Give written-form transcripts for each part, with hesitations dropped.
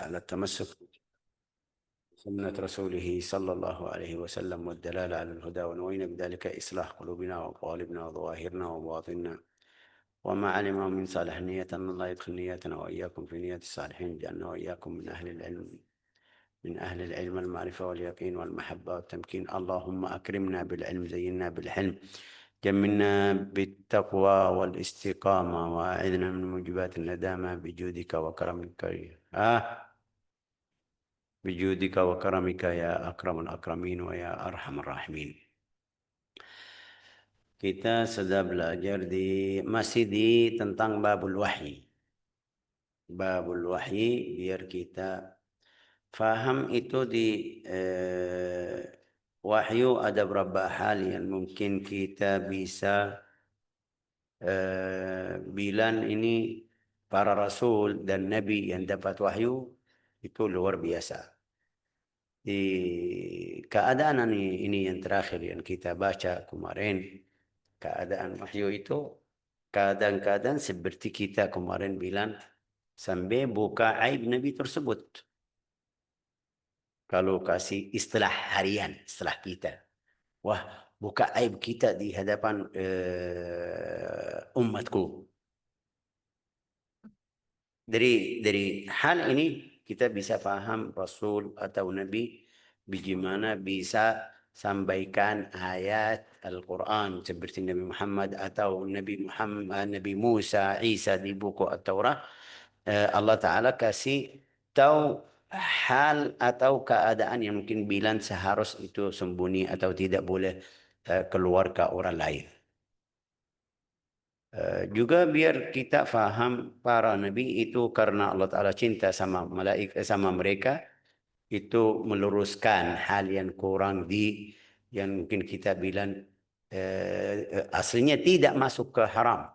على التمسك بسنة رسوله صلى الله عليه وسلم والدلالة على الهدى، ونوينا بذلك إصلاح قلوبنا وقوالبنا وظواهرنا وبواطننا، وما علم من صالح نية أن الله يدخل نياتنا وإياكم في نية الصالحين، جعلنا وإياكم من أهل العلم والمعرفة واليقين والمحبة والتمكين. اللهم أكرمنا بالعلم، زينا بالحلم، جملنا بالتقوى والاستقامة، وأعذنا من موجبات الندامة بجودك وكرمك بجودك وكرمك يا أكرم الأكرمين ويا أرحم الراحمين. Kita sudah belajar masih di tentang babul wahyi. Babul wahyi biar kita faham itu wahyu ada berapa hal yang mungkin kita bisa bilang ini para rasul dan nabi yang dapat wahyu itu luar biasa. Di keadaan ini yang terakhir yang kita baca kemarin, keadaan wahyu itu kadang-kadang seperti kita kemarin bilang sampai buka aib Nabi tersebut. Kalau kasih istilah harian, istilah kita, wah buka aib kita di hadapan umatku. Dari hal ini kita bisa paham Rasul atau Nabi bagaimana bisa sampaikan ayat Al-Quran seperti Nabi Muhammad atau Nabi Musa, Isa di buku At-Taurah. Allah Ta'ala kasih tahu hal atau keadaan yang mungkin bilang seharus itu sembunyi atau tidak boleh keluar ke orang lain. Juga biar kita faham para nabi itu karena Allah Ta'ala cinta sama malaikat sama mereka, itu meluruskan hal yang kurang yang mungkin kita bilang aslinya tidak masuk ke haram,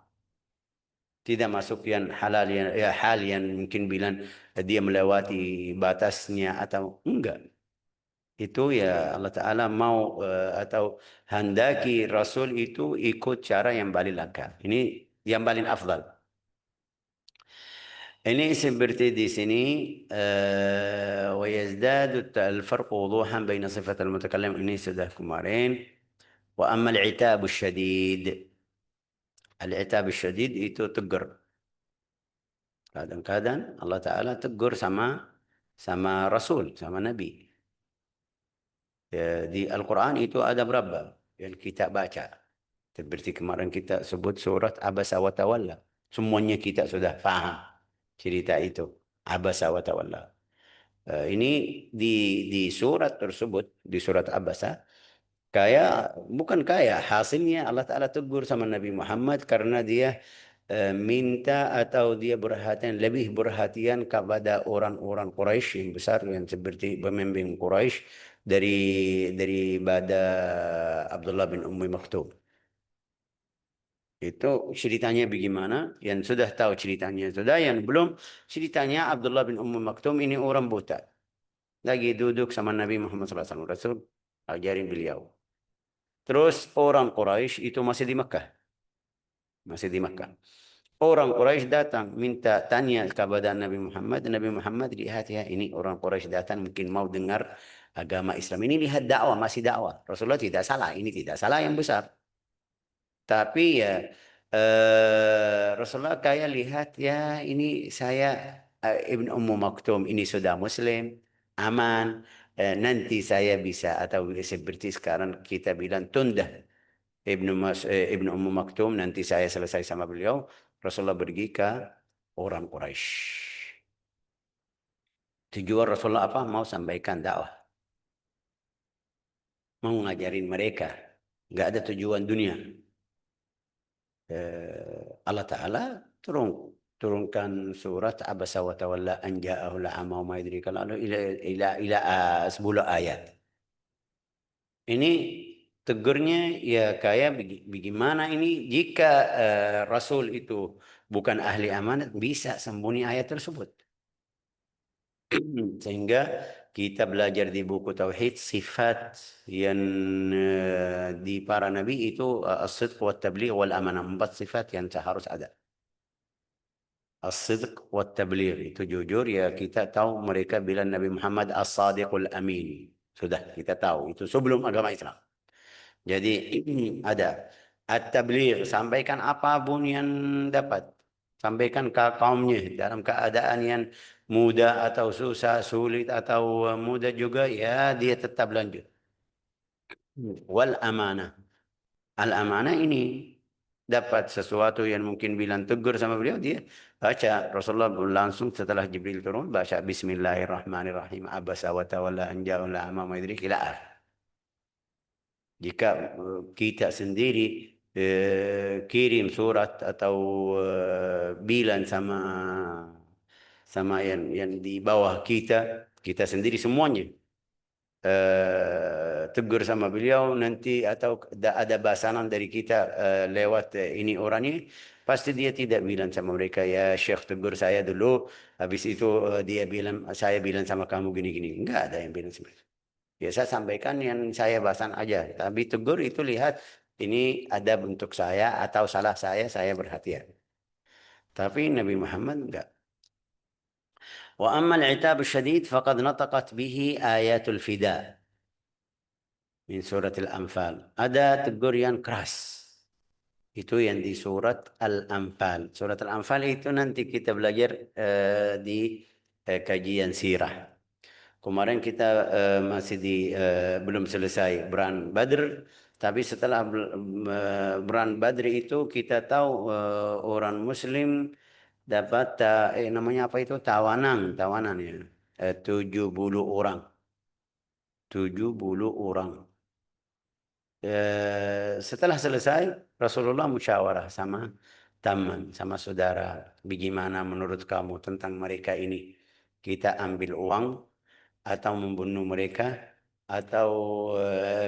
tidak masuk yang halal hal yang mungkin bilang dia melewati batasnya atau enggak. Itu ya Allah Ta'ala mau atau handaki Rasul itu ikut cara yang paling lengkap. Ini yang paling afdal. Ini seperti di sini ويزداد الفرق وضوحا بين صفة المتكلم. Ini sudah kemarin. وأما العتاب الشديد. العتاب الشديد itu tegur. Kadang-kadang Allah Ta'ala tegur sama Rasul, sama Nabi. Di Al-Quran itu ada berapa yang kita baca. Seperti kemarin kita sebut surat Abasa wa Tawalla. Semuanya kita sudah faham cerita itu. Abasa wa Tawalla. Ini di surat tersebut, di surat Abasa, bukan hasilnya Allah Ta'ala tegur sama Nabi Muhammad karena dia minta atau dia lebih perhatian kepada orang-orang Quraisy yang besar yang seperti pemimpin Quraisy daripada Abdullah bin Ummi Maktum. Itu ceritanya bagaimana? Yang sudah tahu ceritanya sudah, yang belum ceritanya Abdullah bin Ummi Maktum ini orang buta. Lagi duduk sama Nabi Muhammad SAW. Rasul ajarin beliau. Terus orang Quraisy itu masih di Mekah. Masih di Mekah. Orang Quraisy datang minta tanya kepada Nabi Muhammad. Nabi Muhammad lihat ya, ini orang Quraisy datang mungkin mau dengar agama Islam. Ini lihat dakwah, masih dakwah. Rasulullah tidak salah, ini tidak salah yang besar. Tapi ya Rasulullah kayak lihat ya ini saya Ibn Ummu Maktum ini sudah Muslim, aman. Nanti saya bisa atau seperti sekarang kita bilang tunda Ibnu Ummu Maktum, nanti saya selesai sama beliau. Rasulullah pergi ke orang Quraisy. Tujuan Rasulullah apa? Mau sampaikan dakwah. Mau ngajarin mereka. Nggak ada tujuan dunia. Allah Ta'ala turunkan surat Abasa wa Tawalla an ja'ahul a'ma wa ma yudrika lalu ila 10 ayat. Ini tegurnya ya kayak bagaimana ini jika Rasul itu bukan ahli amanat bisa sembunyi ayat tersebut. Sehingga kita belajar di buku Tauhid sifat yang di para nabi itu as-sidq wa tabligh wal amanah, 4 sifat yang harus ada. As-sidq wa tabligh, itu jujur ya, kita tahu mereka bilang Nabi Muhammad as-sadiqul amin. Sudah kita tahu itu sebelum agama Islam. Jadi ada at-tabligh, sampaikan apapun yang dapat. Sampaikan ke kaumnya dalam keadaan yang mudah atau susah, sulit atau mudah juga, ya dia tetap lanjut. Wal amanah. Al amanah ini dapat sesuatu yang mungkin bilang tegur sama beliau, dia baca, Rasulullah langsung setelah Jibril turun baca Bismillahirrahmanirrahim, abasa wa tawalla an ja'al a'ma ma yudrik ila akhir. Jika kita sendiri kirim surat atau bilang sama sama yang di bawah kita, kita sendiri semuanya tegur sama beliau nanti, atau ada bahasanan dari kita lewat ini orangnya, pasti dia tidak bilang sama mereka, ya Syekh tegur saya dulu, habis itu dia bilang, saya bilang sama kamu gini-gini. Enggak ada yang bilang seperti itu. Ya saya sampaikan yang saya bahasan aja. Tapi tegur itu lihat ini ada bentuk saya atau salah saya berhati-hati. Tapi Nabi Muhammad enggak. Wa amma al-'itab syadid faqad nataqat bihi ayatul fida min surat Al-Anfal. Ada tegur yang keras. Itu yang di surat Al-Anfal. Surat Al-Anfal itu nanti kita belajar di kajian sirah. Kemarin kita masih di belum selesai Perang Badr, tapi setelah Perang Badr itu kita tahu orang Muslim dapat namanya apa itu, tawanan ya, 70 orang, 70 orang. Setelah selesai Rasulullah musyawarah sama teman, sama saudara, bagaimana menurut kamu tentang mereka ini? Kita ambil uang atau membunuh mereka, atau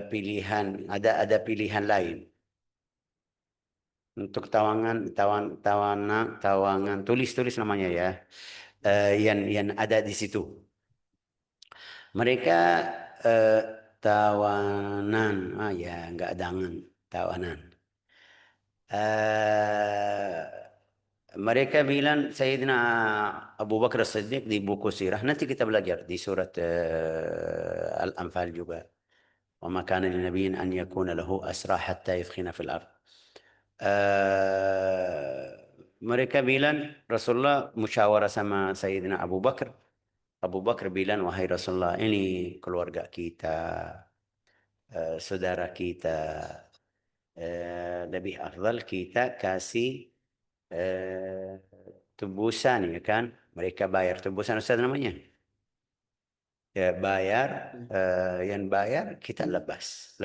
pilihan, ada pilihan lain untuk tawangan tulis namanya ya, yang ada di situ. Mereka eh, tawanan, ya nggak dangan, tawanan. Eh, Mereka bilang Sayyidina Abu Bakar As-Siddiq di buku sirah, nanti kita belajar di surat Al-Anfal juga. وما كان لنبي أن يكون له أسرى حتى يثخن في الأرض. Mereka bilang Rasulullah musyawarah sama Sayyidina Abu Bakar. Abu Bakar bilang, wahai Rasulullah, ini keluarga kita, saudara kita, lebih afdal kita kasih eh, tebusan, ya kan? Mereka bayar tebusan, Ustaz namanya. Ya bayar, yang bayar kita lapas.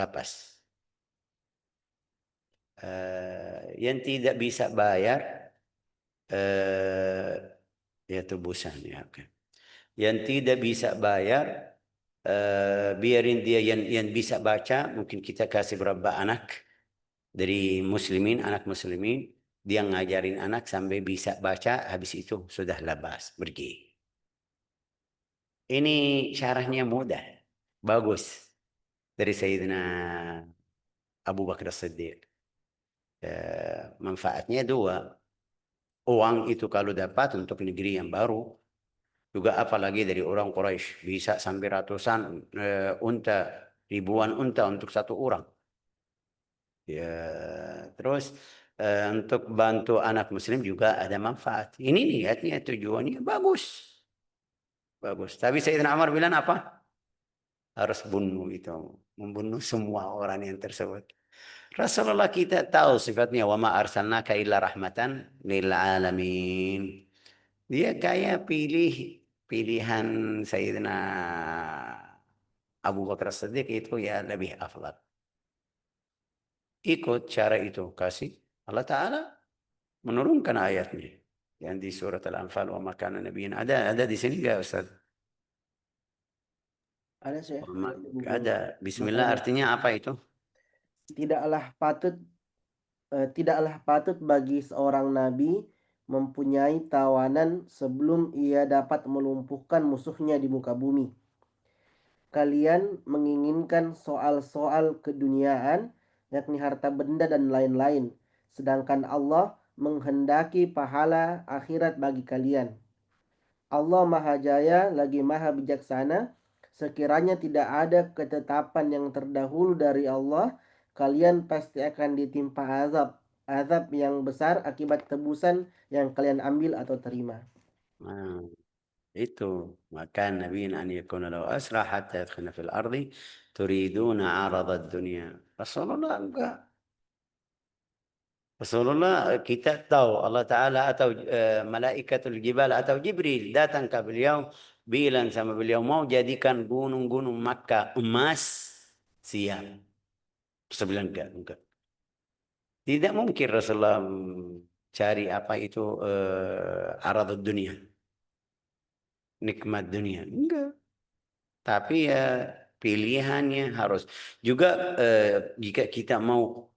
Yang tidak bisa bayar, eh, ya tebusan ya. Oke. Yang tidak bisa bayar, biarin dia yang bisa baca, mungkin kita kasih berapa anak dari muslimin, anak muslimin, dia ngajarin anak sampai bisa baca, habis itu sudah labas pergi. Ini syarahnya mudah, bagus dari Sayyidina Abu Bakar As-Siddiq. Manfaatnya dua. Uang itu kalau dapat untuk negeri yang baru, juga apalagi dari orang Quraisy, bisa sampai ratusan unta, ribuan unta untuk satu orang. Ya, terus untuk bantu anak muslim juga ada manfaat. Ini niatnya, tujuannya bagus. Bagus. Tapi Sayyidina Umar bilang apa? Harus bunuh itu, membunuh semua orang yang tersebut. Rasulullah kita tahu sifatnya, wa ma arsalnaka illa rahmatan lil alamin. Dia kayak pilihan Sayyidina Abu Bakar Siddiq itu ya lebih afdal. Ikut cara itu, kasih Allah Ta'ala menurunkan ayatnya. Yang di surat Al-Anfal, wa makana nabiyin. Ada di sini nggak Ustaz? Ada sih di buku Ada. Bismillah makanya artinya apa itu? tidaklah patut tidaklah patut bagi seorang nabi mempunyai tawanan sebelum ia dapat melumpuhkan musuhnya di muka bumi. Kalian menginginkan soal-soal keduniaan, yakni harta benda dan lain-lain. Sedangkan Allah menghendaki pahala akhirat bagi kalian. Allah Maha Jaya lagi Maha Bijaksana. Sekiranya tidak ada ketetapan yang terdahulu dari Allah, kalian pasti akan ditimpa azab. Azab yang besar akibat tebusan yang kalian ambil atau terima. Nah, itu maka Nabi an yakuna lahu asra hatta yadkhina fil ardi turiduna arada dunia. Rasulullah enggak. Rasulullah kita tahu Allah Ta'ala atau malaikatul jibal atau Jibril datang ke beliau bilang sama beliau mau jadikan gunung-gunung Makkah emas siap. Rasul bilang enggak. Tidak mungkin Rasulullah cari apa itu aradud dunia, nikmat dunia. Enggak. Tapi ya pilihannya harus juga jika kita mau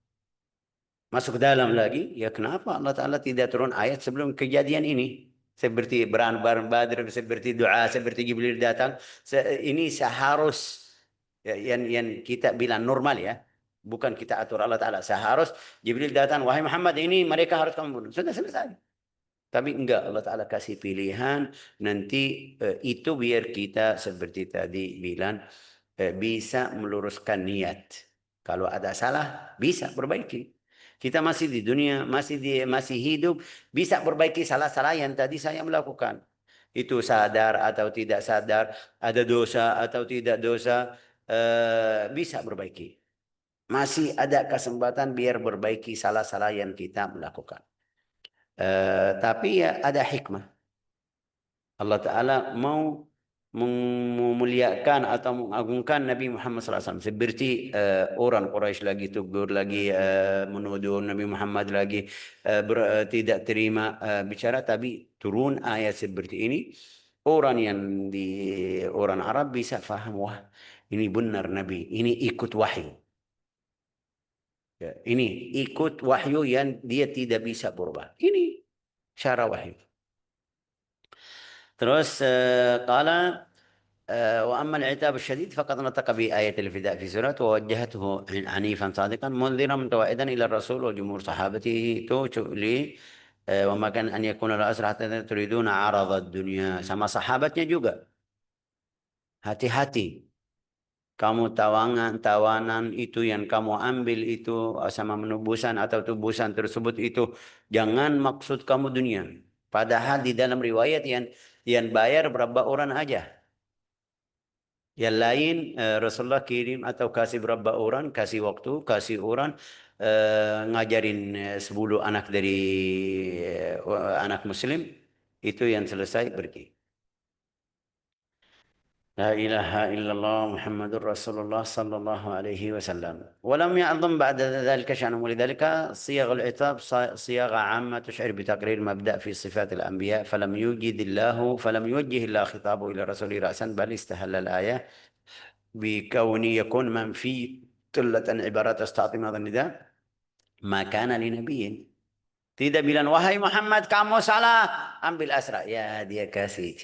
masuk ke dalam lagi, ya kenapa Allah Ta'ala tidak turun ayat sebelum kejadian ini? Seperti berang-barang Badr, seperti doa, seperti Jibril datang. Ini seharus yang kita bilang normal ya. Bukan kita atur Allah Ta'ala. Seharus Jibril datang, wahai Muhammad ini mereka harus kamu bunuh. Sudah selesai. Tapi enggak, Allah Ta'ala kasih pilihan. Nanti itu biar kita seperti tadi bilang, bisa meluruskan niat. Kalau ada salah, bisa perbaiki. Kita masih di dunia, masih hidup, bisa perbaiki salah-salah yang tadi saya melakukan. Itu sadar atau tidak sadar, ada dosa atau tidak dosa, bisa perbaiki. Masih ada kesempatan biar perbaiki salah-salah yang kita melakukan. Tapi ya ada hikmah. Allah Ta'ala mau memuliakan atau mengagungkan Nabi Muhammad SAW. Seperti orang Quraisy lagi tegur, lagi menuduh Nabi Muhammad lagi tidak terima bicara. Tapi turun ayat seperti ini. Orang Arab bisa faham, wah ini benar Nabi, ini ikut wahyu. Ya, ini ikut wahyu yang dia tidak bisa berubah. Ini cara wahyu. Terus qala وأما العتاب الشديد فقد نطق بآية الفداء في سورة ووجهته عنيفا صادقا منذرا متوعدا إلى الرسول وجمهور صحابته لي وما كان أن يكون له أسرى حتى تريدون عرض الدنيا sama sahabatnya juga hati-hati kamu tawanan itu yang kamu ambil itu sama menubusan atau tubusan tersebut itu jangan maksud kamu dunia padahal di dalam riwayat yang bayar berapa orang aja. Yang lain Rasulullah kirim atau kasih berapa orang, kasih waktu, kasih orang ngajarin 10 anak dari anak muslim itu yang selesai pergi. لا إله إلا الله محمد رسول الله صلى الله عليه وسلم ولم يعظم بعد ذلك شأنهم ولذلك صيغ العتاب صيغة عامة تشعر بتقرير مبدأ في صفات الأنبياء فلم يوجه الله خطابه إلى رسوله رأسا بل استهل الآية بكون يكون منفي قلة عبارات استعظم هذا النداء ما كان لنبي tidak bilang wahai Muhammad kamu salah ambil asra ya dia kasih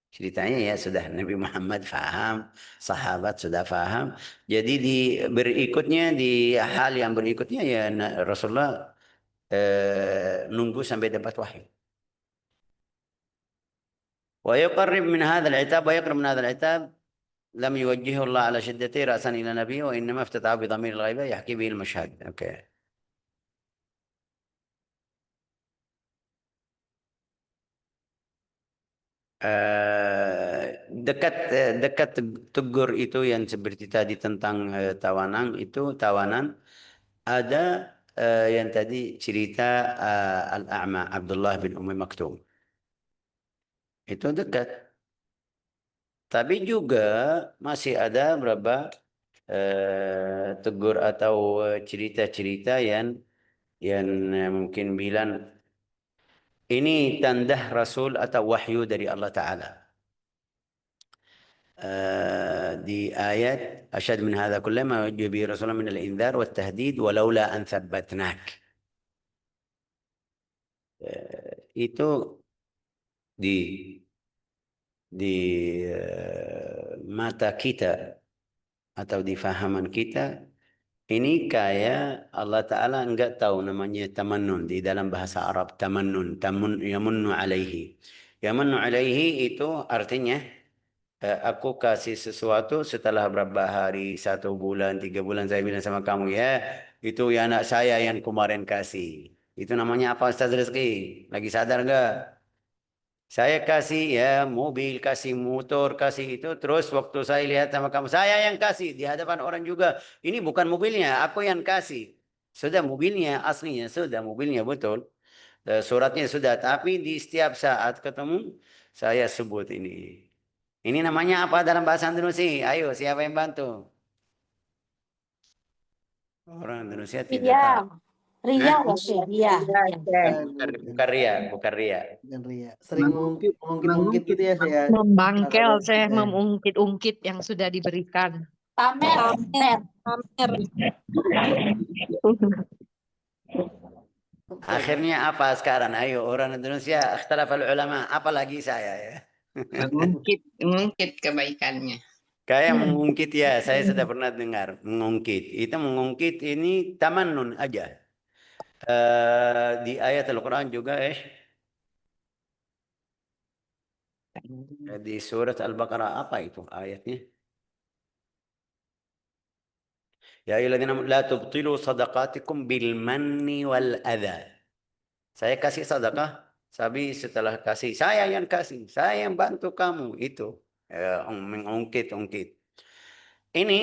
ceritanya ya sudah Nabi Muhammad faham sahabat sudah faham jadi berikutnya di hal yang berikutnya ya Rasulullah nunggu sampai dapat wahyu ويقرب من هذا العتاب ويقرب من هذا العتاب لم يوجهه الله على شدته رأسا إلى نبيه وإنما افتتح بضمير الغيبة يحكي به المشهد. Oke. Dekat tegur itu yang seperti tadi tentang tawanan ada yang tadi cerita Al-A'ma Abdullah bin Ummi Maktum itu dekat tapi juga masih ada berapa tegur atau cerita-cerita yang mungkin bilang ini tanda Rasul atau wahyu dari Allah Ta'ala. Di ayat asyad min hadha kullah ma wajjuh bihi Rasulullah min al-inzar wa tahdid walaula an thabbatnak. Itu di mata kita atau di fahaman kita Ini kayak Allah Ta'ala enggak tahu namanya tamannun di dalam bahasa Arab. Tamannun, yamunnu alaihi. Yamunnu alaihi itu artinya aku kasih sesuatu setelah berapa hari, 1 bulan, 3 bulan saya bilang sama kamu ya, itu ya anak saya yang kemarin kasih. Itu namanya apa Ustaz Rizki? Lagi sadar enggak? Saya kasih ya mobil, kasih motor, kasih itu. Terus waktu saya lihat sama kamu, saya yang kasih di hadapan orang juga. Ini bukan mobilnya, aku yang kasih. Sudah mobilnya, aslinya sudah mobilnya betul. Suratnya sudah, tapi di setiap saat ketemu, saya sebut ini. Ini namanya apa dalam bahasa Indonesia? Ayo, siapa yang bantu? Orang Indonesia tidak Ria, tahu. Ria Hah? ya sih, Ria. Iya, Ya. Syekh. Bukan, Bukan, bukan ria, bukan ria. bukan Ria. Sering Mengungkit, mengungkit mengungkit, gitu ya saya. Membangkel, Saudara saya kita ya. mengungkit-ungkit yang sudah diberikan. Pamer, pamer. pamer. Akhirnya apa sekarang? Ayo, orang Indonesia, ikhtilafal ulama, apalagi saya ya. Mengungkit, mengungkit kebaikannya. Kayak mengungkit ya, saya sudah pernah dengar mengungkit. Itu mengungkit ini tamannun aja. Di ayat Al-Quran juga di surat Al-Baqarah apa itu ayatnya? Ya ayyuhalladzina amanu la tubtilu sadaqatikum bil manni wal adha. Saya kasih sedekah, tapi setelah kasih saya yang kasih, saya yang bantu kamu itu mengungkit-ungkit. Ini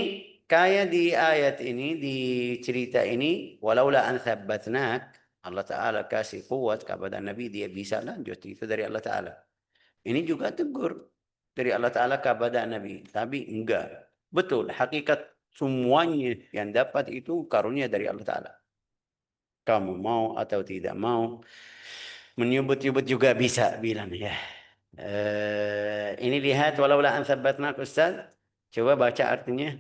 kayak di ayat ini, di cerita ini, walaula an thabbatnak, Allah Ta'ala kasih kuat kepada Nabi, dia bisa lanjut. Itu dari Allah Ta'ala. Ini juga tegur dari Allah Ta'ala kepada Nabi. Tapi enggak. Betul, hakikat semuanya yang dapat itu karunia dari Allah Ta'ala. Kamu mau atau tidak mau, menyebut-nyebut juga bisa bilang ya. Ini lihat walaula an thabbatnak Ustaz. Coba baca artinya.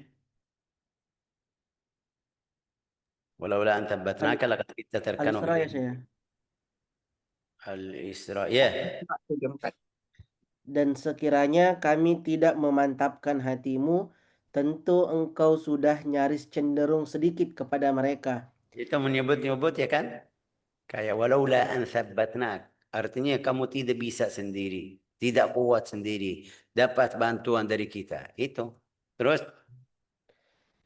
Walaula an thabbatnaka laqad kitta tarkanu Al-Isra ya ilayhim. saya. Al-Isra. Ya. 74. Dan sekiranya kami tidak memantapkan hatimu, tentu engkau sudah nyaris cenderung sedikit kepada mereka. Itu menyebut-nyebut ya kan? Kayak walaula an thabbatnak. Artinya kamu tidak bisa sendiri. Tidak kuat sendiri. Dapat bantuan dari kita. Itu. Terus.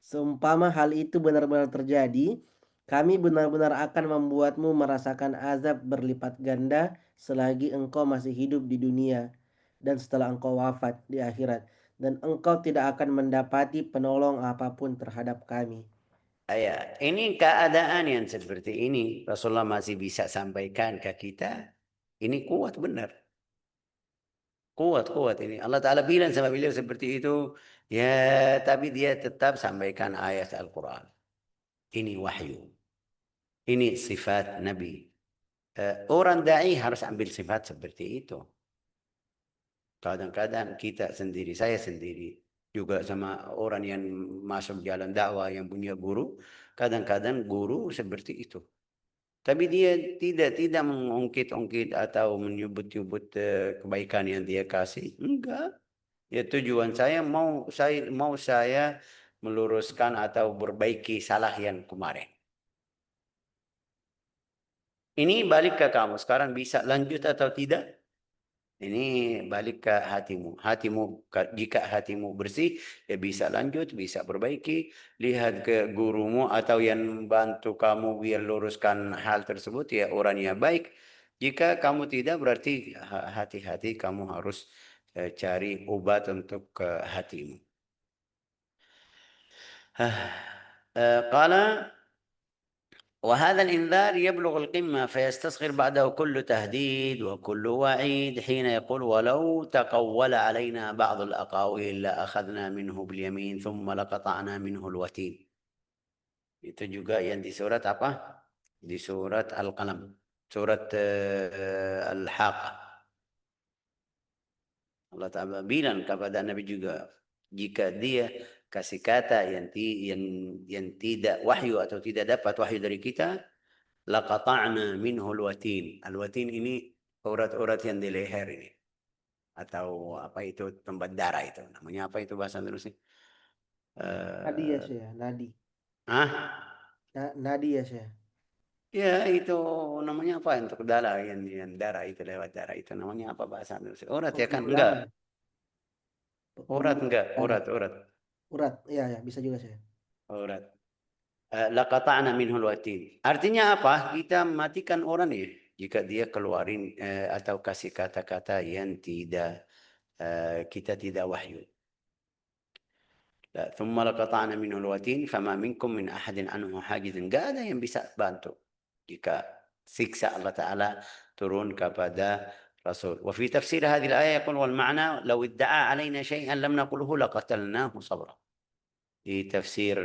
Seumpama hal itu benar-benar terjadi, kami benar-benar akan membuatmu merasakan azab berlipat ganda selagi engkau masih hidup di dunia dan setelah engkau wafat di akhirat. Dan engkau tidak akan mendapati penolong apapun terhadap kami. Ya, ini keadaan yang seperti ini. Rasulullah masih bisa sampaikan ke kita. Ini kuat benar. Kuat ini. Allah Ta'ala bilang sama beliau seperti itu. Ya, tapi dia tetap sampaikan ayat Al-Quran. Ini wahyu. Ini sifat Nabi. Orang da'i harus ambil sifat seperti itu. Kadang-kadang kita sendiri, saya sendiri. Juga sama orang yang masuk jalan dakwah yang punya guru. Kadang-kadang guru seperti itu. Tapi dia tidak mengungkit-ungkit atau menyebut-nyebut kebaikan yang dia kasih. Enggak. Ya tujuan saya meluruskan atau perbaiki salah yang kemarin. Ini balik ke kamu. Sekarang bisa lanjut atau tidak? Ini balik ke hatimu. Jika hatimu bersih, ya bisa lanjut, bisa perbaiki. Lihat ke gurumu atau yang bantu kamu biar luruskan hal tersebut, ya orangnya baik. Jika kamu tidak, berarti hati-hati kamu harus cari obat untuk hatimu. قال وهذا الإنذار يبلغ القمة فيستصغر بعده كل تهديد وكل وعيد حين يقول ولو تقول علينا بعض الأقاويل لأخذنا منه باليمين ثم لقطعنا منه الوتين. Itu juga yang di surat apa? Di surat Al-Qalam. Surat Al-Haqqah. Allah Ta'ala bilang kepada Nabi juga, jika dia kasih kata yang tidak wahyu atau tidak dapat wahyu dari kita, laqata'na minhu alwatin. Alwatin ini urat-urat yang di leher ini. Atau apa itu tempat darah itu. Namanya apa itu bahasa Indonesia? Nadi ya saya, nadi. Ah, Nadi ya Syekh. ya itu namanya apa untuk darah yang darah itu lewat darah itu namanya apa bahasa Indonesia? Urat ya kan? Pembulangan. Enggak. Enggak. Darah. Urat. Urat. Iya ya, bisa juga Syekh. Urat. Laqata'na minhul watin. Artinya apa? Kita matikan orang ya jika dia keluarin atau kasih kata-kata yang tidak kita tidak wahyu. ثم لقطعنا منه الوتين فما منكم من أحد عنه حاجز. Enggak ada yang bisa bantu jika siksa Allah Ta'ala turun kepada Rasul. وفي تفسير هذه الآية يقول والمعنى لو ادعى علينا شيئا لم نقله لقتلناه صبرا. Di tafsir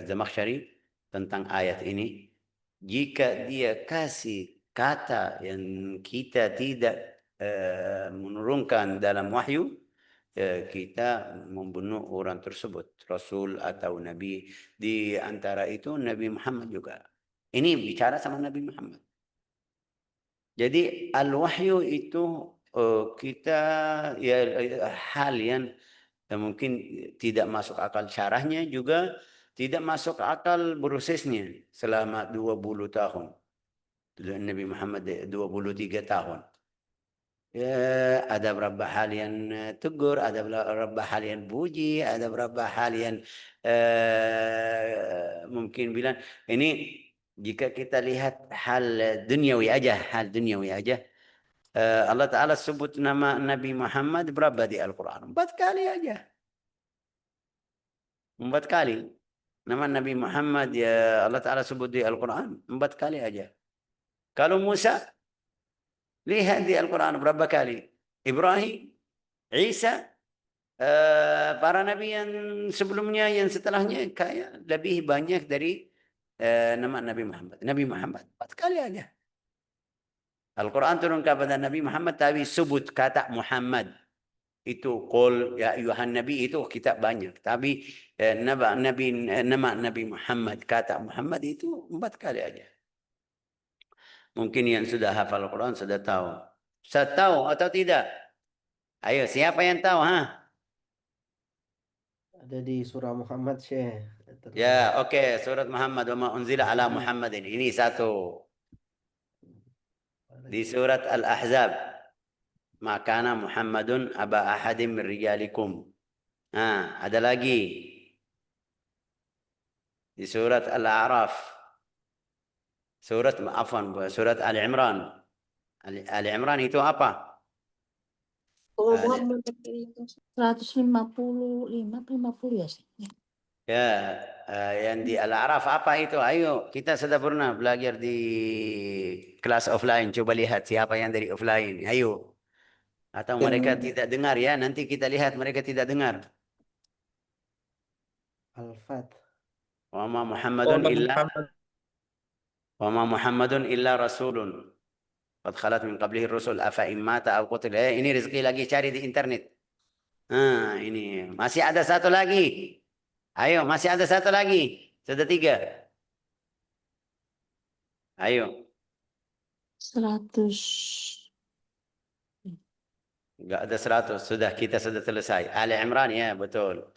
Zamakhsyari tentang ayat ini, jika dia kasih kata yang kita tidak menurunkan dalam wahyu, kita membunuh orang tersebut, Rasul atau Nabi. Di antara itu Nabi Muhammad juga. Ini bicara sama Nabi Muhammad. Jadi al-wahyu itu kita ya hal yang mungkin tidak masuk akal syarahnya, juga tidak masuk akal prosesnya selama 20 tahun. Nabi Muhammad 23 tahun. Ya, ada beberapa hal yang tegur, ada beberapa hal yang puji, ada beberapa hal yang mungkin bilang ini jika kita lihat hal duniawi aja, Allah Ta'ala sebut nama Nabi Muhammad berapa di Al-Quran? 4 kali aja. 4 kali. Nama Nabi Muhammad ya Allah Ta'ala sebut di Al-Quran 4 kali aja. Kalau Musa, lihat di Al-Quran berapa kali. Ibrahim, Isa, para nabi yang sebelumnya, yang setelahnya kayak lebih banyak dari nama Nabi Muhammad. Nabi Muhammad 4 kali aja. Al-Quran turun kepada Nabi Muhammad tapi sebut kata Muhammad. Itu qul ya ayuhan nabi itu kita banyak. Tapi nama Nabi Muhammad, kata Muhammad itu 4 kali aja. Mungkin yang sudah hafal Al-Quran sudah tahu. Saya tahu atau tidak? Ayo, siapa yang tahu? Ada di surah Muhammad Syekh. Ya, oke. Surat Muhammad wa ma unzila ala Muhammadin. Ini satu. Di surat Al-Ahzab. Ma kana Muhammadun aba ahadim min rijalikum. Ada lagi. Di surat Al-A'raf. Surat Al-Imran. Al-Imran itu apa? Kalau Muhammad itu 155, 50 ya sih. Ya, yang di Al-A'raf apa itu? Ayo, kita sudah pernah belajar di kelas offline. Coba lihat siapa yang dari offline. Ayo. Atau mereka tidak dengar ya. Nanti kita lihat mereka tidak dengar. Al-Fat. Wa ma Muhammadun illa rasulun. Qad khalat min qablihi rusul afa immata aw qutil. Ini rezeki lagi cari di internet. Ini masih ada satu lagi. Ayo, masih ada satu lagi. Sudah 3. Ayo. 100. Enggak ada 100. Kita sudah selesai. Ali Imran ya, betul.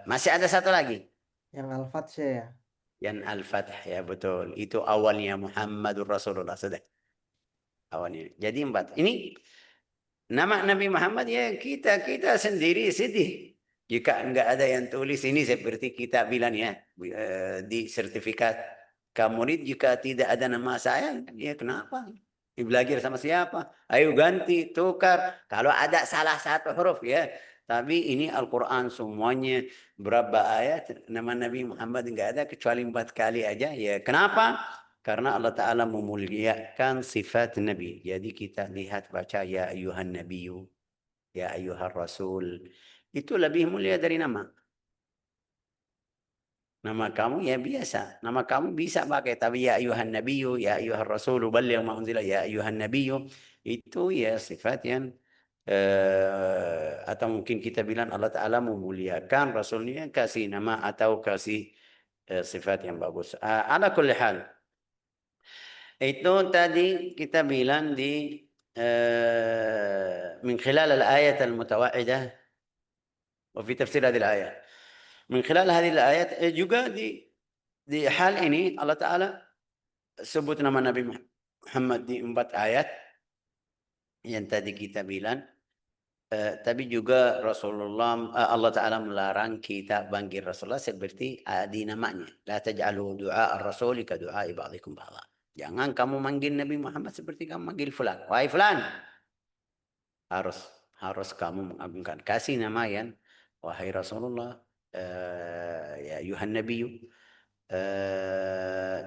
Masih ada satu lagi. Yang Al-Fat Syekh ya. Yang Al-Fath ya, betul. Itu awalnya Muhammadur Rasulullah sudah. Awalnya. Jadi 4. Ini nama Nabi Muhammad ya kita sendiri sedih. Jika enggak ada yang tulis ini seperti kita bilang ya di sertifikat kamurid, jika tidak ada nama saya, ya kenapa? Belajar sama siapa? Ayo ganti, tukar. Kalau ada salah satu huruf ya. Tapi ini Al-Quran semuanya berapa ayat nama Nabi Muhammad enggak ada kecuali 4 kali aja. Ya kenapa? Karena Allah Ta'ala memuliakan sifat Nabi. Jadi kita lihat baca ya ayuhan nabiyyu, ya ayuhan rasul. Itu lebih mulia dari nama. Nama kamu ya biasa. Nama kamu bisa pakai. Tapi ya ayuhan nabiyyu, ya ayuhan rasulu, balligh ma unzila, ya ayuhan nabiyyu. Itu ya sifat yang atau mungkin kita bilang Allah Ta'ala memuliakan Rasulnya, kasih nama atau kasih sifat yang bagus. Ala kulli hal. Itu tadi kita bilang di min khilal al-ayat al-mutawaidah wa fi tafsir hadhihi al-ayah. min khilal hadhihi ayat juga di hal ini Allah Ta'ala sebut nama Nabi Muhammad di 4 ayat yang tadi kita bilang. Tapi juga Allah Ta'ala melarang kita panggil Rasulullah seperti di namanya. La taj'alu du'a ar-rasuli ka du'a ba'dikum ba'dha. Jangan kamu manggil Nabi Muhammad seperti kamu manggil fulan. Wahai fulan. Harus kamu mengagungkan. Kasih nama yang wahai Rasulullah, ya ayuhan nabiyyu,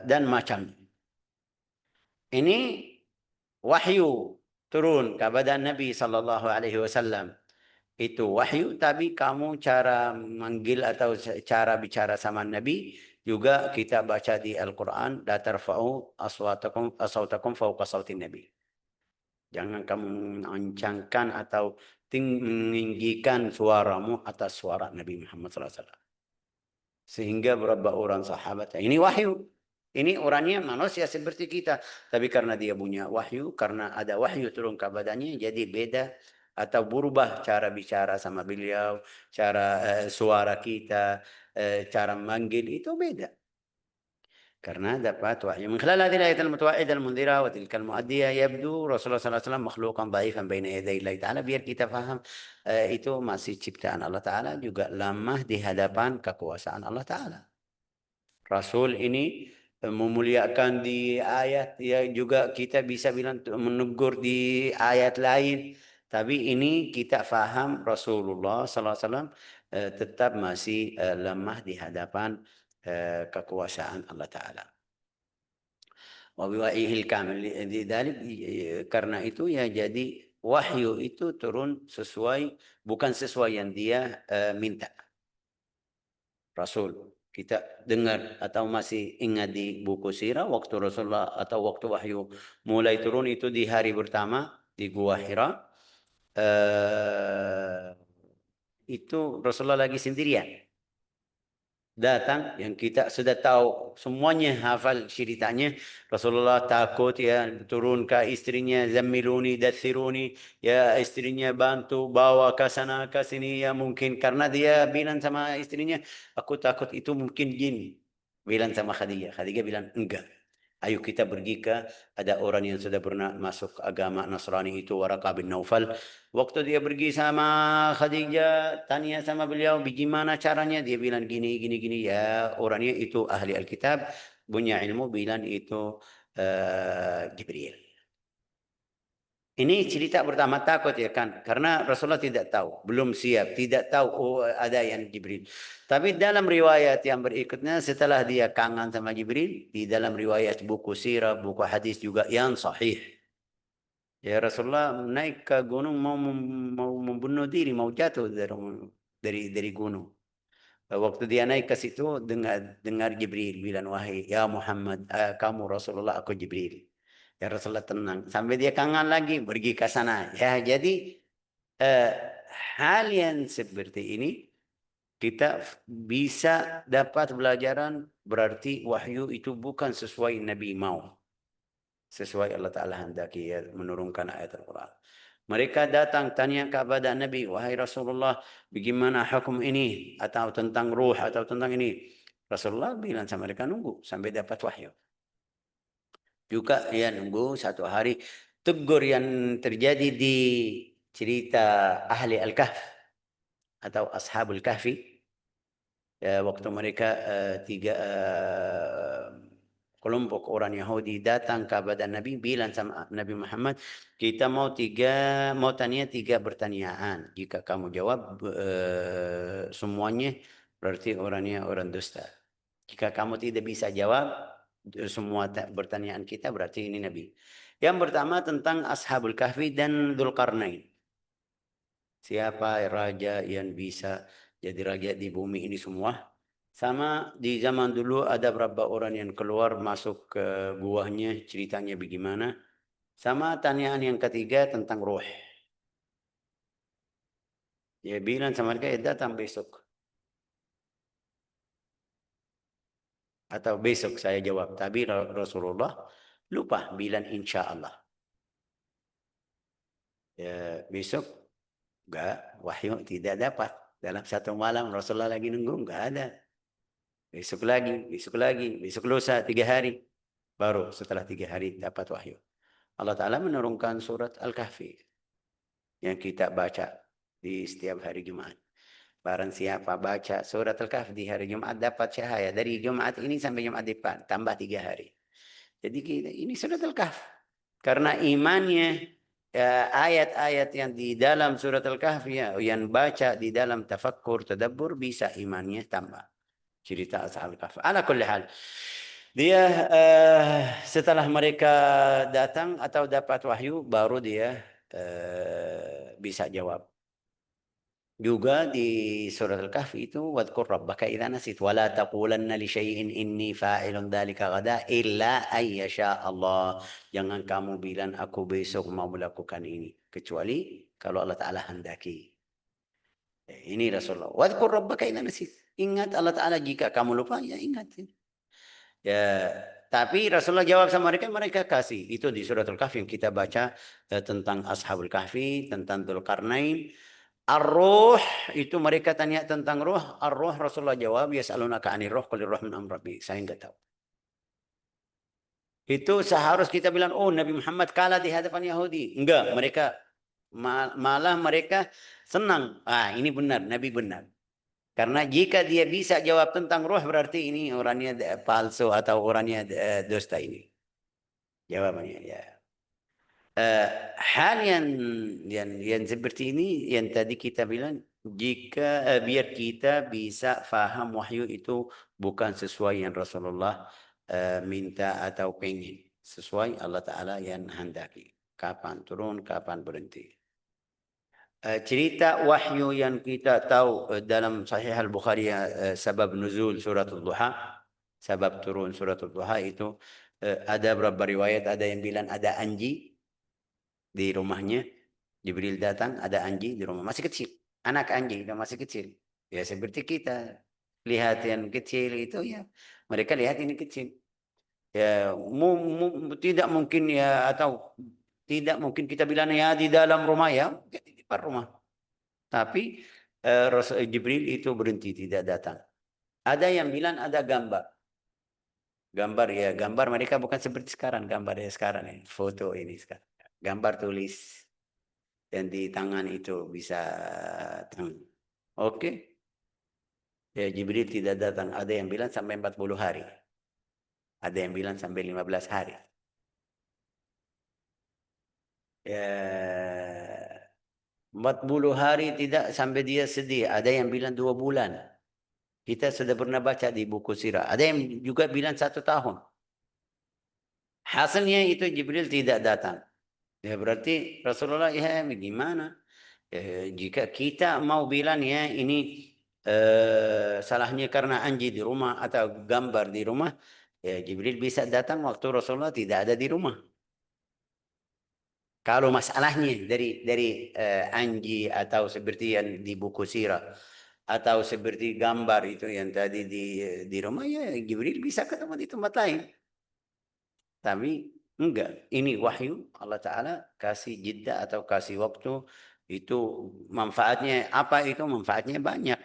dan macam. Ini wahyu turun kepada Nabi sallallahu alaihi wasallam. Itu wahyu, tapi kamu cara manggil atau cara bicara sama Nabi juga kita baca di Al-Quran, la tarfa'u aswatakum fawqa sautin Nabi. Jangan kamu mengencangkan atau meninggikan suaramu atas suara Nabi Muhammad SAW. Sehingga beberapa orang sahabat, ini wahyu. Ini orangnya manusia seperti kita. Tapi karena dia punya wahyu, karena ada wahyu turun kepadanya, jadi beda atau berubah cara bicara sama beliau, cara suara kita, cara manggil itu beda. Karena dapat wahyu. Min khilal hadhihi al-ayat al-mutawa'ida al-mundhira wa tilka al-mu'addiyah yabdu Rasulullah sallallahu alaihi wasallam makhluqan dhaifan baina yaday Allah Ta'ala, biar kita faham itu masih ciptaan Allah Ta'ala, juga lemah di hadapan kekuasaan Allah Ta'ala. Rasul ini memuliakan di ayat, ya juga kita bisa bilang menegur di ayat lain. Tapi ini kita faham Rasulullah SAW tetap masih lemah di hadapan kekuasaan Allah Ta'ala. Wabiwa'ihil kamil. Karena itu ya jadi wahyu itu turun sesuai, bukan sesuai yang dia minta. Rasul. Kita dengar atau masih ingat di buku sirah waktu Rasulullah atau waktu wahyu mulai turun itu di hari pertama di Gua Hira. Itu Rasulullah lagi sendirian. Datang yang kita sudah tahu semuanya, hafal ceritanya. Rasulullah takut ya, turun ke istrinya, zammiluni dathiruni, ya istrinya bantu bawa ke sana ke sini, ya mungkin karena dia bilang sama istrinya, aku takut itu mungkin jin. Bilang sama Khadijah bilang enggak. Ayo kita pergi ke, ada orang yang sudah pernah masuk agama Nasrani itu Waraqah bin Naufal. Waktu dia pergi sama Khadijah, tanya sama beliau bagaimana caranya, dia bilang gini. Ya orangnya itu ahli Alkitab, punya ilmu, bilang itu Jibril. Ini cerita pertama, takut ya kan, karena Rasulullah tidak tahu, belum siap, tidak tahu ada yang Jibril. Tapi dalam riwayat yang berikutnya setelah dia kangen sama Jibril, di dalam riwayat buku sirah, buku hadis juga yang sahih, ya Rasulullah naik ke gunung mau membunuh diri, mau jatuh dari gunung. Waktu dia naik ke situ dengar Jibril bilang, wahai ya Muhammad, kamu Rasulullah, aku Jibril. Ya Rasulullah tenang. Sampai dia kangen lagi, pergi ke sana. Ya jadi hal yang seperti ini kita bisa dapat pelajaran, berarti wahyu itu bukan sesuai Nabi mau. Sesuai Allah Ta'ala hendaki ya, menurunkan ayat Al-Quran. Mereka datang tanya kepada Nabi, wahai Rasulullah, bagaimana hukum ini? Atau tentang ruh, atau tentang ini. Rasulullah bilang sama mereka, nunggu sampai dapat wahyu. Juga ya nunggu satu hari. Tegur yang terjadi di cerita ahli Al-Kahf atau Ashabul Kahfi, waktu mereka kelompok orang Yahudi datang kepada Nabi, bilang sama Nabi Muhammad, kita mau tanya 3 pertanyaan. Jika kamu jawab semuanya, berarti orangnya orang dusta. Jika kamu tidak bisa jawab semua pertanyaan kita, berarti ini Nabi. Yang pertama tentang Ashabul Kahfi dan Dzulqarnain. Siapa raja yang bisa jadi raja di bumi ini semua? Sama di zaman dulu ada berapa orang yang keluar masuk ke guanya, ceritanya bagaimana? Sama tanyaan yang ketiga tentang ruh. Dia bilang sama mereka, datang besok. Atau besok saya jawab. Tapi Rasulullah lupa bilang insya Allah. Ya, besok enggak, wahyu tidak dapat. Dalam satu malam Rasulullah lagi nunggu, nggak ada. Besok lagi, besok lusa, 3 hari. Baru setelah 3 hari dapat wahyu. Allah Ta'ala menurunkan surat Al-Kahfi yang kita baca di setiap hari Jumat. Barang siapa baca surat Al-Kahfi di hari Jumat dapat cahaya. Dari Jumat ini sampai Jumat depan, tambah 3 hari. Jadi ini surat Al-Kahfi. Karena imannya ayat-ayat yang di dalam surat Al-Kahfi yang baca di dalam tafakkur, tadabbur, bisa imannya tambah. Cerita Ashab Al-Kahfi. Ala kulli hal. Dia setelah mereka datang atau dapat wahyu, baru dia bisa jawab. Juga di surat Al-Kahfi itu, wadkur rabbaka idza nasit wa la taqulanna li syai'in inni fa'ilun dzalika ghada illa ay yasha Allah. Jangan kamu bilang aku besok mau melakukan ini kecuali kalau Allah Taala handaki. Ini Rasulullah. Wadkur rabbaka idza nasit. Ingat Allah Taala, jika kamu lupa ya ingat. Ya, tapi Rasulullah jawab sama mereka, mereka kasih. Itu di surat Al-Kahfi yang kita baca tentang Ashabul Kahfi, tentang Dzulqarnain. Ar-Ruh, itu mereka tanya tentang ruh. Ar-Ruh, Rasulullah jawab, yas'alunaka 'anir ruh, qul ruh min amri rabbi. Saya enggak tahu. Itu seharus kita bilang, oh Nabi Muhammad kalah di hadapan Yahudi. Enggak, mereka malah mereka senang. Ah, ini benar, Nabi benar. Karena jika dia bisa jawab tentang ruh, berarti ini orangnya palsu atau orangnya dusta ini. Jawabannya ya. Hal yang seperti ini yang tadi kita bilang, jika biar kita bisa faham wahyu itu bukan sesuai yang Rasulullah minta atau pengen, sesuai Allah Ta'ala yang hendaki. Kapan turun, kapan berhenti. Cerita wahyu yang kita tahu dalam Sahih Al-Bukhari, sebab nuzul surat Al-Duha, sebab turun surat Al-Duha itu ada beberapa riwayat, ada yang bilang ada anjing di rumahnya. Jibril datang, ada anjing di rumah, masih kecil, anak anjing masih kecil. Ya seperti kita lihat yang kecil itu, ya mereka lihat ini kecil. Ya tidak mungkin ya, atau tidak mungkin kita bilang ya di dalam rumah, ya di depan rumah. Tapi Rasul Jibril itu berhenti, tidak datang. Ada yang bilang ada gambar. Gambar ya, gambar mereka bukan seperti sekarang, gambar ya sekarang ya, foto ini sekarang. Gambar tulis yang di tangan itu bisa tangan. Oke. Ya Jibril tidak datang. Ada yang bilang sampai 40 hari. Ada yang bilang sampai 15 hari. Ya 40 hari tidak sampai dia sedih. Ada yang bilang 2 bulan. Kita sudah pernah baca di buku sirah. Ada yang juga bilang 1 tahun. Hasilnya itu Jibril tidak datang. Ya berarti Rasulullah ya bagaimana? Jika kita mau bilang ya ini salahnya karena anjing di rumah atau gambar di rumah, ya Jibril bisa datang waktu Rasulullah tidak ada di rumah. Kalau masalahnya dari anjing atau seperti yang di buku sirah atau seperti gambar itu yang tadi di rumah, ya Jibril bisa ketemu di tempat lain. Tapi enggak, ini wahyu Allah Ta'ala kasih jeda atau kasih waktu. Itu manfaatnya apa? Itu manfaatnya banyak.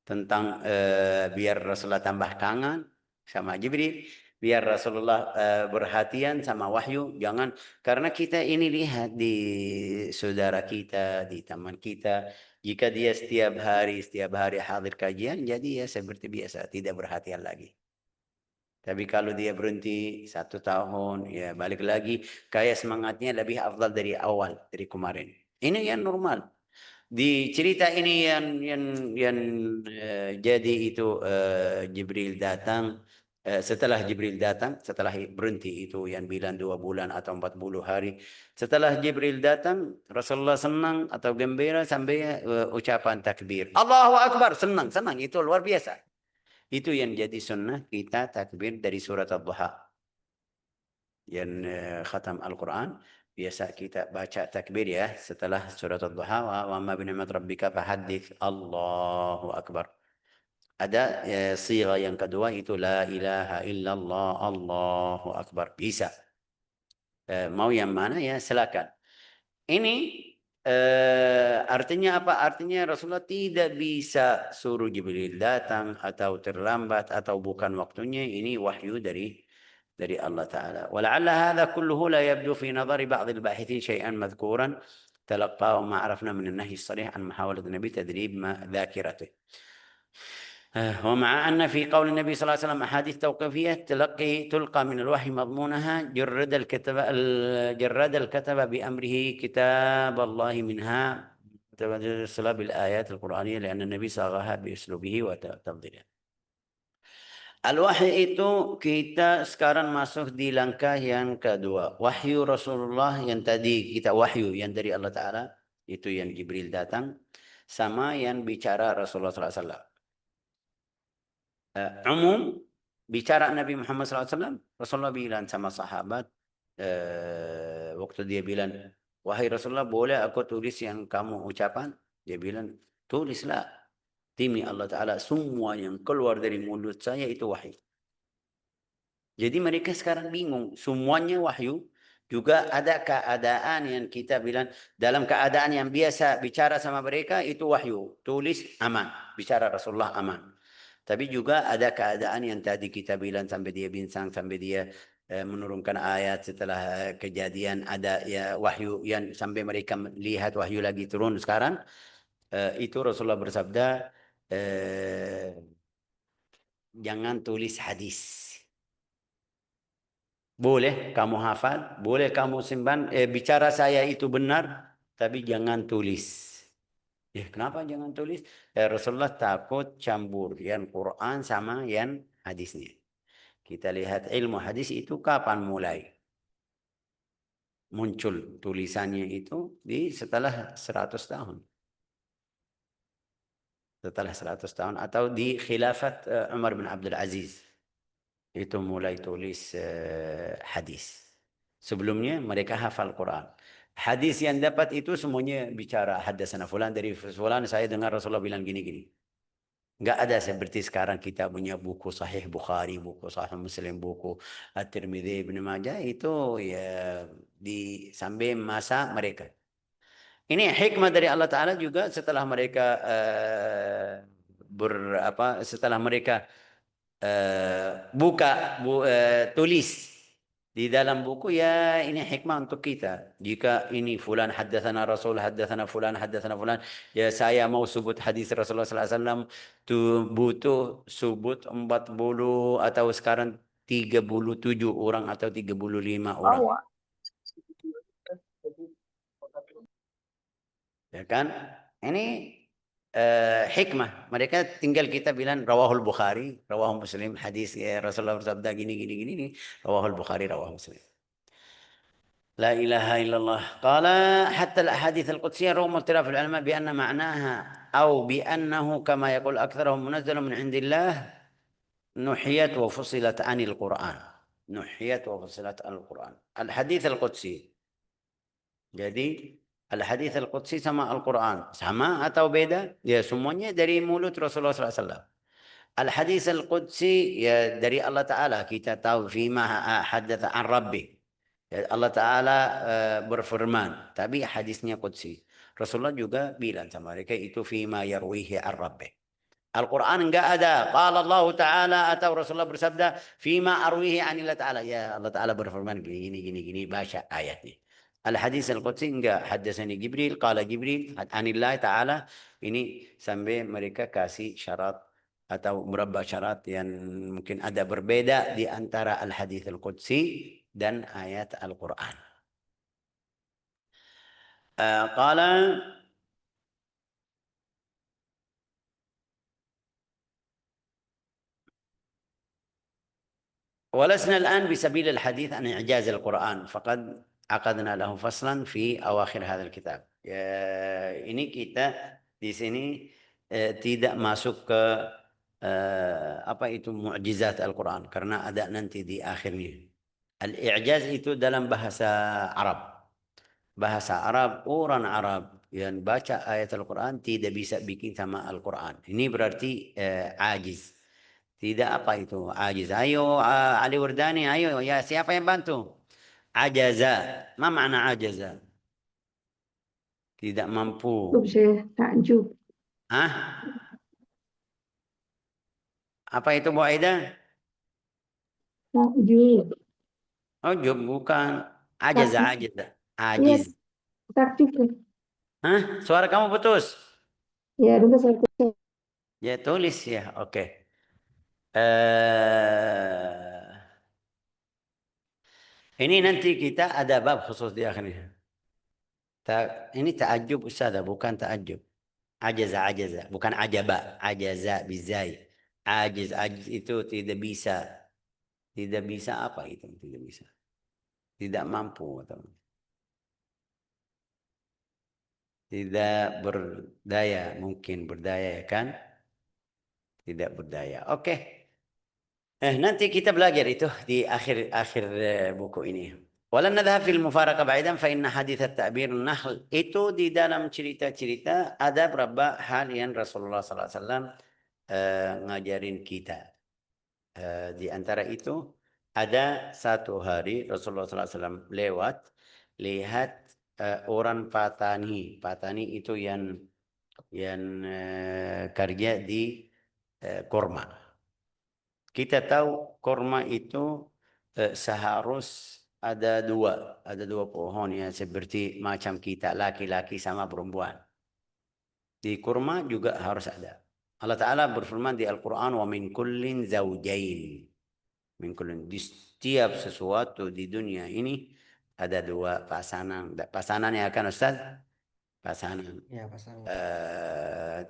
Tentang biar Rasulullah tambah kangen sama Jibril, biar Rasulullah berhatian sama wahyu. Jangan, karena kita ini lihat di saudara kita, di teman kita, jika dia setiap hari hadir kajian, jadi ya seperti biasa, tidak berhatian lagi. Tapi kalau dia berhenti 1 tahun, ya balik lagi, kayak semangatnya lebih afdal dari awal, dari kemarin. Ini yang normal. Di cerita ini yang jadi itu Jibril datang. Setelah Jibril datang, setelah berhenti itu yang bilang 2 bulan atau 40 hari. Setelah Jibril datang, Rasulullah senang atau gembira sampai ucapan takbir. Allahu Akbar, senang, itu luar biasa. Itu yang jadi sunnah kita takbir dari surat Al-Duha. Yang khatam Al-Quran, biasa kita baca takbir ya setelah surat Al-Duha. Wa ma bi ni'mat rabbika fahaddits, Allahu Akbar. Ada sighah yang kedua itu la ilaha illallah, Allahu Akbar. Bisa. Mau yang mana ya silakan. Ini Artinya apa? Artinya Rasulullah tidak bisa suruh Jibril datang atau terlambat atau bukan waktunya. Ini wahyu dari Allah Ta'ala. ولعل هذا كله لا يبدو في نظر بعض الباحثين شيئا مذكورا تلقاه ما عرفنا من النهي الصريح عن محاولة النبي تدريب ذاكرته. ومع أن في قول النبي صلى الله عليه وسلم أحاديث توقيفية تلقى من الوحي مضمونها جرد الكتب بأمره كتاب الله منها تبدل بالآيات القرآنية لأن النبي صاغها بأسلوبه وتفضيله. Al-wahyi itu kita sekarang masuk di langkah yang kedua. Wahyu Rasulullah yang tadi kita wahyu yang dari Allah Ta'ala. Itu yang Jibril datang. Sama yang bicara Rasulullah SAW. Umum bicara Nabi Muhammad SAW. Rasulullah bilang sama sahabat. Waktu dia bilang, wahai Rasulullah boleh aku tulis yang kamu ucapan? Dia bilang, tulislah. Demi Allah Ta'ala, semua yang keluar dari mulut saya itu wahyu. Jadi mereka sekarang bingung. Semuanya wahyu. Juga ada keadaan yang kita bilang, dalam keadaan yang biasa bicara sama mereka, itu wahyu. Tulis aman. Bicara Rasulullah aman. Tapi juga ada keadaan yang tadi kita bilang sampai dia binsang, sampai dia menurunkan ayat setelah kejadian. Ada ya wahyu yang sampai mereka lihat wahyu lagi turun sekarang. Itu Rasulullah bersabda, jangan tulis hadis. Boleh kamu hafal, boleh kamu simpan, bicara saya itu benar, tapi jangan tulis. Kenapa jangan tulis? Rasulullah takut campur yang Quran sama yang hadisnya. Kita lihat ilmu hadis itu kapan mulai muncul tulisannya itu setelah 100 tahun. Setelah 100 tahun atau di khilafat Umar bin Abdul Aziz itu mulai tulis hadis. Sebelumnya mereka hafal Quran. Hadis yang dapat itu semuanya bicara hadatsana fulan dari fulan, saya dengar Rasulullah bilang gini-gini. Enggak ada seperti sekarang kita punya buku Sahih Bukhari, buku Sahih Muslim, buku At-Tirmidzi, Ibnu Majah itu ya sampai masa mereka. Ini hikmah dari Allah Ta'ala juga setelah mereka setelah mereka tulis di dalam buku, ya ini hikmah untuk kita. Jika ini fulan haddatsana Rasul, haddatsana fulan, ya saya mau sebut hadis Rasulullah SAW tuh butuh sebut 40 atau sekarang 37 orang atau 35 orang. Ya kan? Ini hikmah. Mereka tinggal kita bilang rawahul Bukhari, rawahul Muslim, hadis ya Rasulullah bersabda gini, rawahul Bukhari, rawahul Muslim. La ilaha illallah. Qala hatta al-ahadits al-qudsiyah rawma ikhtilaf al-ulama bi anna ma'naha aw bi annahu kama yaqul aktharuhum munazzalun min indillah nuhiyat wa fusilat 'anil Qur'an. Nuhiyat wa fusilat 'anil Qur'an. Al-hadits al-qudsi. Jadi Al-Hadits Al-Qudsi sama Al-Quran. Sama atau beda? Ya semuanya dari mulut Rasulullah SAW. Al-Hadits Al-Qudsi ya dari Allah Ta'ala. Kita tahu fima haddatha an Rabbi. Ya, Allah Ta'ala berfirman. Tapi hadisnya Qudsi. Rasulullah juga bilang sama mereka itu fima yarwihi an Rabbi. Al-Quran enggak ada. Qala Allah Ta'ala atau Rasulullah bersabda fima arwihi anillah Ta'ala. Ya Allah Ta'ala berfirman gini. Baca ayatnya. Al-Hadits Al-Qudsi enggak. Haddatsani Jibril, qala Jibril, anillah Ta'ala. Ini sampai mereka kasih syarat atau murabba syarat yang mungkin ada berbeda di antara Al-Hadits Al-Qudsi dan ayat Al-Quran. Qala ولسنا الآن بسبيل الحديث عن إعجاز القرآن فقد عقدنا له فصلا في أواخر هذا الكتاب. Ini kita di sini tidak masuk ke apa itu mukjizat Al-Quran karena ada nanti di akhirnya. Al-i'jaz itu dalam bahasa Arab. Bahasa Arab, orang Arab yang baca ayat Al-Quran tidak bisa bikin sama Al-Quran. Ini berarti ajiz. Tidak apa itu ajiz. Ayo Ali Wardani, ayo ya siapa yang bantu? Ajaza. Ma makna ajaza? Tidak mampu. Takjub. Hah? Apa itu Bu Aida? Takjub. Ujub bukan. Ajiz, Takjub. ajiz. Iya, Ajiz. takjub. Hah? Suara kamu putus. Ya, udah saya tulis. Ya tulis ya. Oke. Ini nanti kita ada bab khusus di akhirnya. Ini ta'ajub Ustaz, bukan ta'ajub. Ajaza, ajaza. Bukan ajaba. Ajaza bizai. Ajiz, ajiz itu tidak bisa. Tidak bisa apa itu? Tidak bisa. Tidak mampu atau tidak berdaya. Mungkin berdaya ya kan? Tidak berdaya. Oke. Nanti kita belajar itu di akhir buku ini. Walan nadhhab fil mufaraqah ba'idan fa inna hadits at-ta'bir nahl itu di dalam cerita-cerita ada beberapa hal yang Rasulullah SAW ngajarin kita. Di antara itu ada satu hari Rasulullah SAW lewat lihat orang Patani. Patani itu yang kerja di kurma. Kita tahu kurma itu seharus ada dua pohon ya seperti macam kita laki-laki sama perempuan. Di kurma juga harus ada. Allah Ta'ala berfirman di Al-Quran wa min kullin zawjain. Min kullin. Di setiap sesuatu di dunia ini ada dua pasangan. Pasangan ya kan Ustaz? Pasangan. Ya, pasangan.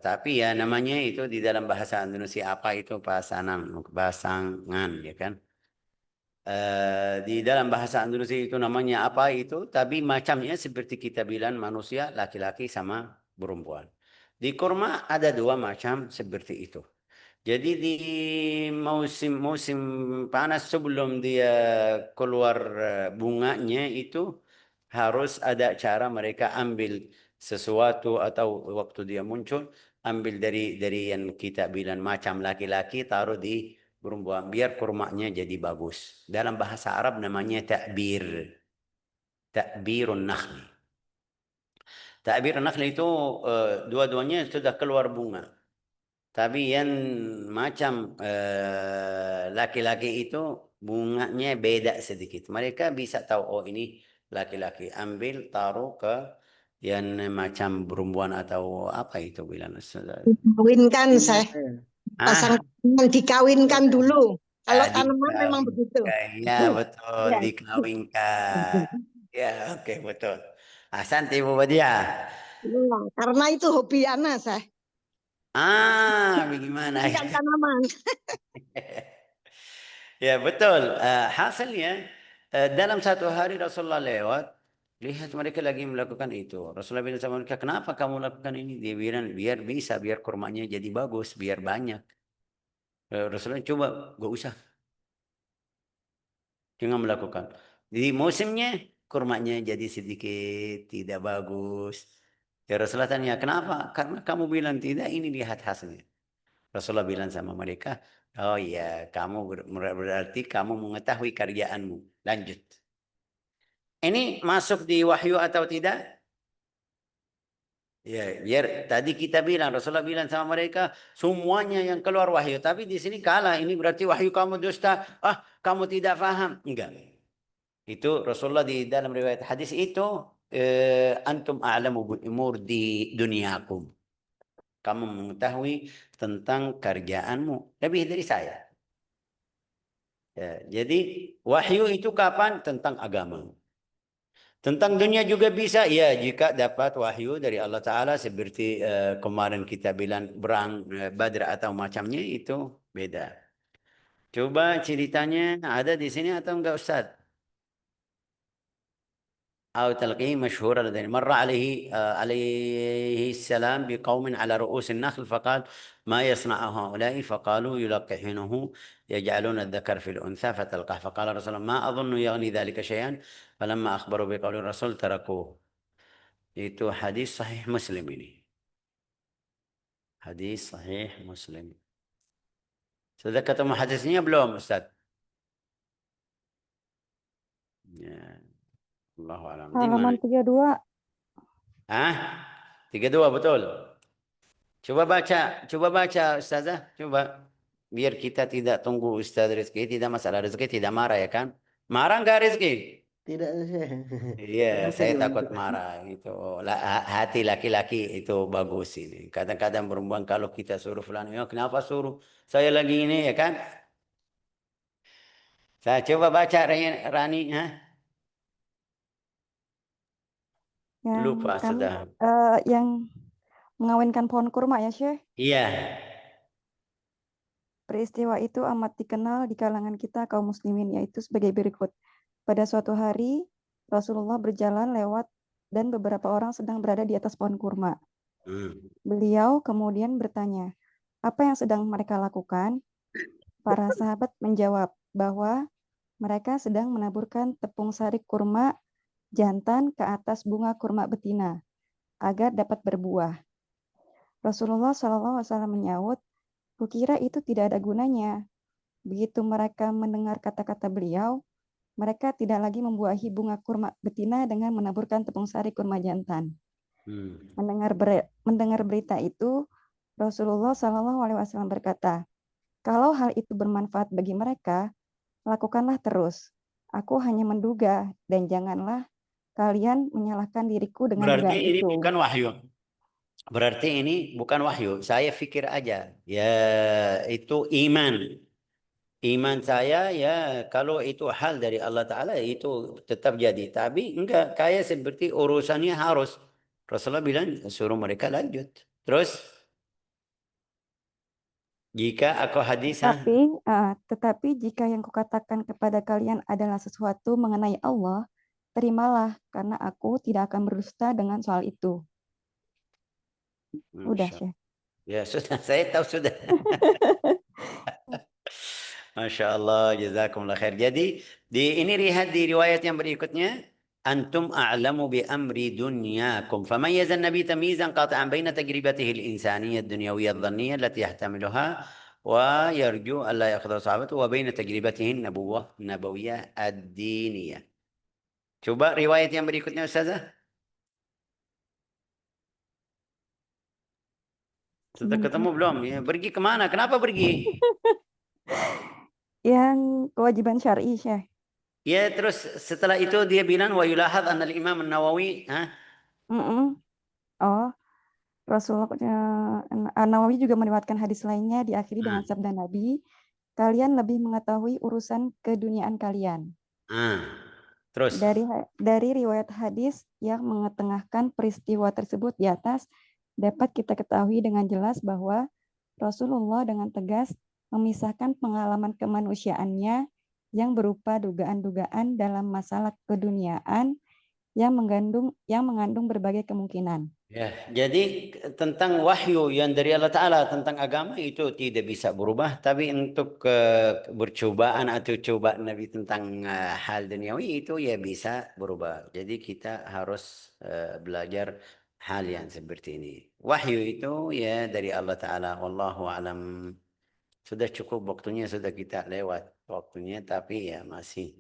Tapi ya namanya itu di dalam bahasa Indonesia apa itu pasangan ya kan. Di dalam bahasa Indonesia itu namanya apa itu, tapi macamnya seperti kita bilang manusia laki-laki sama perempuan. Di kurma ada dua macam seperti itu. Jadi di musim panas sebelum dia keluar bunganya itu harus ada cara mereka ambil sesuatu atau waktu dia muncul ambil dari yang kita bilang macam laki-laki taruh di perempuan biar kurmanya jadi bagus. Dalam bahasa Arab namanya ta'bir. Ta'birun nakhli. Ta'birun nakhli itu dua-duanya sudah keluar bunga. Tapi yang macam laki-laki itu bunganya beda sedikit. Mereka bisa tahu oh ini laki-laki ambil taruh ke yang macam perempuan atau apa itu bilang. Dikawinkan, saya. Pasang Ah, dikawinkan dulu. Kalau tanaman memang begitu. dikawinkan. Ya betul, Ya. dikawinkan. Ya oke betul. Santi Bu Badia. Ya, karena itu hobi anak saya. Bagaimana Bukan itu? tanaman. Ya betul. Hasilnya dalam satu hari Rasulullah lewat, lihat mereka lagi melakukan itu. Rasulullah bilang sama mereka, kenapa kamu lakukan ini? Dia bilang, biar bisa, biar kurmanya jadi bagus, biar banyak. Rasulullah coba, gak usah. Jangan melakukan. Di musimnya, kurmanya jadi sedikit, tidak bagus. Ya Rasulullah tanya, kenapa? Karena kamu bilang tidak, ini lihat hasilnya. Rasulullah bilang sama mereka, oh iya, kamu berarti kamu mengetahui kerjaanmu. Lanjut. Ini masuk di wahyu atau tidak? Ya, biar tadi kita bilang, Rasulullah bilang sama mereka, semuanya yang keluar wahyu. Tapi di sini kalah, ini berarti wahyu kamu dusta. Kamu tidak paham. Enggak. Itu Rasulullah di dalam riwayat hadis itu, antum a'lamu bil umur di duniakum. Kamu mengetahui tentang kerjaanmu lebih dari saya. Ya, jadi wahyu itu kapan? Tentang agama. Tentang dunia juga bisa, ya jika dapat wahyu dari Allah Ta'ala seperti kemarin kita bilang perang Badr atau macamnya itu beda. Coba ceritanya ada di sini atau enggak Ustaz? أو تلقيه مشهورة لدينا مر عليه السلام بقوم على رؤوس النخل فقال ما يصنع هؤلاء فقالوا يلقحونه يجعلون الذكر في الأنثى فتلقح فقال رسول الله ما أظن يغني ذلك شيئا فلما أخبروا بقول الرسول تركوه. Itu hadis sahih Muslim ini. Hadis sahih Muslim. Sudah ketemu hadisnya belum Ustaz? Ya. Allahu a'lam. Di mana? Halaman 32. Ah, 32 betul. Coba baca Ustazah, coba. Biar kita tidak tunggu Ustaz Rizki, tidak masalah rezeki, tidak marah ya kan? Marah nggak Rizki? Tidak, Syekh. Iya, Bisa saya dibantu. takut marah itu. Hati laki-laki itu bagus ini. Kadang-kadang perempuan kalau kita suruh fulan, ya kenapa suruh? Saya lagi ini ya kan? Saya coba baca Rani, ha? Yang Lupa kami sudah. yang mengawinkan pohon kurma ya Syekh. Iya. Peristiwa itu amat dikenal di kalangan kita kaum muslimin, yaitu sebagai berikut. Pada suatu hari, Rasulullah berjalan lewat dan beberapa orang sedang berada di atas pohon kurma. Beliau kemudian bertanya, apa yang sedang mereka lakukan? Para sahabat menjawab bahwa mereka sedang menaburkan tepung sari kurma jantan ke atas bunga kurma betina agar dapat berbuah. Rasulullah SAW menyaut, kukira itu tidak ada gunanya. Begitu mereka mendengar kata-kata beliau, mereka tidak lagi membuahi bunga kurma betina dengan menaburkan tepung sari kurma jantan. Mendengar berita itu, Rasulullah SAW berkata, kalau hal itu bermanfaat bagi mereka, lakukanlah terus. Aku hanya menduga dan janganlah kalian menyalahkan diriku dengan Berarti dugaan ini itu. bukan wahyu. Berarti ini bukan wahyu. Saya pikir aja. Ya, itu iman. Iman saya ya kalau itu hal dari Allah Ta'ala itu tetap jadi. Tapi enggak, kayak seperti urusannya harus. Rasulullah bilang suruh mereka lanjut. Terus jika aku hadis, Tetapi jika yang kukatakan kepada kalian adalah sesuatu mengenai Allah, terimalah karena aku tidak akan berdusta dengan soal itu. Udah, Syekh. Ya sudah, saya tahu sudah. Masya Allah, jazakumullah khair. Jadi ini lihat di riwayat yang berikutnya. Antum a'lamu bi amri dunyakum. Famayyaza an-nabi tamyizan qati'an baina tajribatihi al-insaniyah ad-dunyawiyah adh-dhanniyah allati yahtamiluha wa yarju an la yaqdha sahabatu wa baina tajribatihi an-nabawiyah ad-diniyah. Coba riwayat yang berikutnya Ustazah. Sudah ketemu belum? Ya, pergi kemana? Kenapa pergi? Yang kewajiban syar'i, Syekh. Ya, terus setelah itu dia bilang wa yulahad anna al-Imam an-Nawawi, Oh, Rasulullah An-Nawawi juga meriwayatkan hadis lainnya diakhiri dengan sabda Nabi, kalian lebih mengetahui urusan keduniaan kalian. Terus Dari riwayat hadis yang mengetengahkan peristiwa tersebut di atas, dapat kita ketahui dengan jelas bahwa Rasulullah dengan tegas memisahkan pengalaman kemanusiaannya yang berupa dugaan-dugaan dalam masalah keduniaan yang mengandung berbagai kemungkinan. Ya, jadi tentang wahyu yang dari Allah Ta'ala tentang agama itu tidak bisa berubah, tapi untuk percobaan atau cobaan Nabi tentang hal duniawi itu ya bisa berubah. Jadi kita harus belajar hal yang seperti ini. Wahyu itu ya dari Allah Ta'ala. Wallahu alam. Sudah cukup waktunya, sudah kita lewat waktunya, tapi ya masih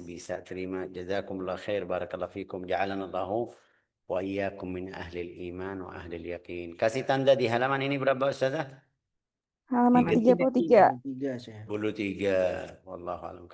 bisa terima. Jazakumullah khair, barakallahu fikum, ja'alana Allahu wa iyyakum min ahli iman wa ahli yakin. Kasih tanda di halaman ini berapa Ustazah? Halaman 33. 3, Syekh. 33. Wallahu alam.